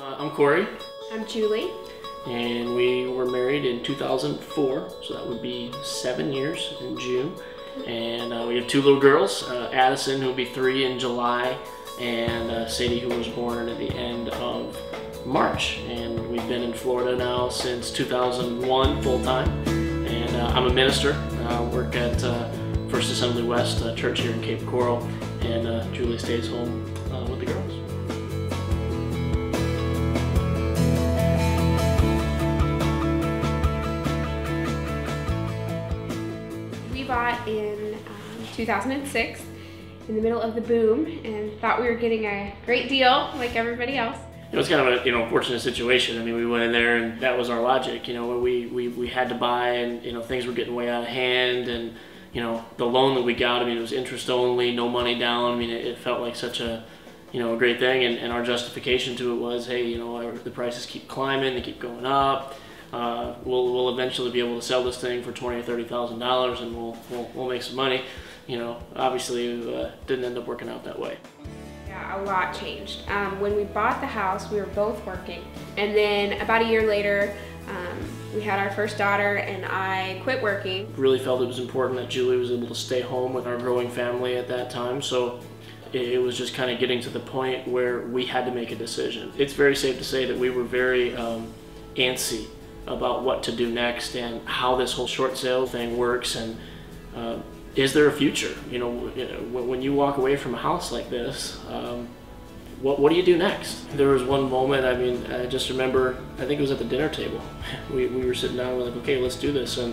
I'm Corey. I'm Julie. And we were married in 2004, so that would be 7 years in June. And we have two little girls, Addison, who will be 3 in July, and Sadie, who was born at the end of March. And we've been in Florida now since 2001 full-time. And I'm a minister. I work at First Assembly West Church here in Cape Coral, and Julie stays home with the girls. We bought in 2006 in the middle of the boom and thought we were getting a great deal like everybody else. It was kind of a fortunate situation. I mean, we went in there and that was our logic. We had to buy, and things were getting way out of hand, and the loan that we got, it was interest only, no money down. I mean, it felt like such a a great thing, and our justification to it was, hey, the prices keep climbing, they keep going up. We'll eventually be able to sell this thing for $20,000 or $30,000, and we'll make some money. Obviously, it didn't end up working out that way. Yeah, a lot changed. When we bought the house, we were both working, and then about a year later, we had our first daughter, and I quit working. Really felt it was important that Julie was able to stay home with our growing family at that time, so it was just kind of getting to the point where we had to make a decision. It's very safe to say that we were very antsy about what to do next and how this whole short sale thing works, and is there a future? When you walk away from a house like this, what do you do next? There was one moment, I just remember, I think it was at the dinner table. We were sitting down, we're like, okay, let's do this. And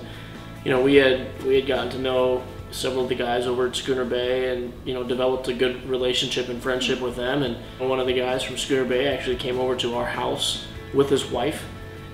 we had gotten to know several of the guys over at Schooner Bay, and developed a good relationship and friendship with them. And one of the guys from Schooner Bay actually came over to our house with his wife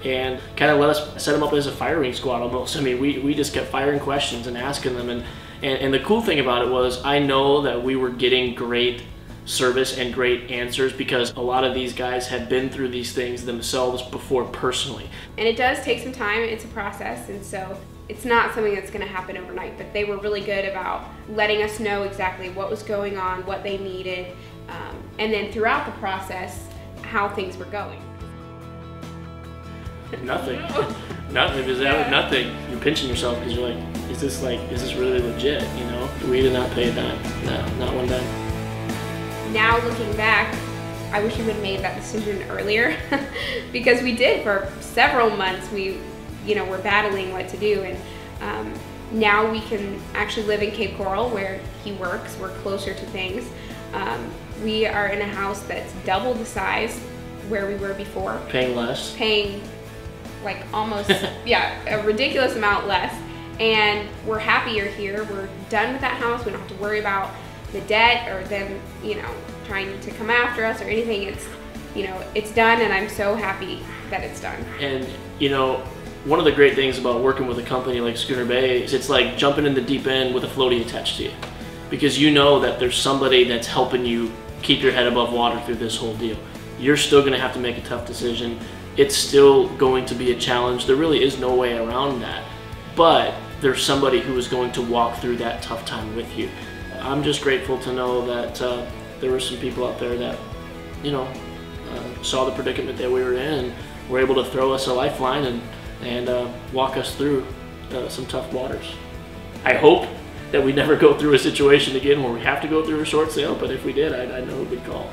and kind of let us set him up as a firing squad almost. We just kept firing questions and asking them, and the cool thing about it was, I know that we were getting great service and great answers because a lot of these guys had been through these things themselves before personally. And it does take some time, it's a process, and so it's not something that's going to happen overnight, but they were really good about letting us know exactly what was going on, what they needed, and then throughout the process, how things were going. Nothing. Nothing. Nothing. You're pinching yourself because you're like, is this really legit? We did not pay a dime. No, not one dime. Now looking back, I wish we would have made that decision earlier because we did for several months. We, were battling what to do, and now we can actually live in Cape Coral where he works. We're closer to things. We are in a house that's double the size where we were before. Paying less. Paying like almost, yeah, a ridiculous amount less. And we're happier here. We're done with that house. We don't have to worry about the debt or them, trying to come after us or anything. It's, it's done, and I'm so happy that it's done. And, one of the great things about working with a company like Schooner Bay is it's like jumping in the deep end with a floaty attached to you, because you know that there's somebody that's helping you keep your head above water through this whole deal. You're still going to have to make a tough decision. It's still going to be a challenge. There really is no way around that. But there's somebody who is going to walk through that tough time with you. I'm just grateful to know that there were some people out there that, saw the predicament that we were in and were able to throw us a lifeline and walk us through some tough waters. I hope that we never go through a situation again where we have to go through a short sale, but if we did, I know who we'd call.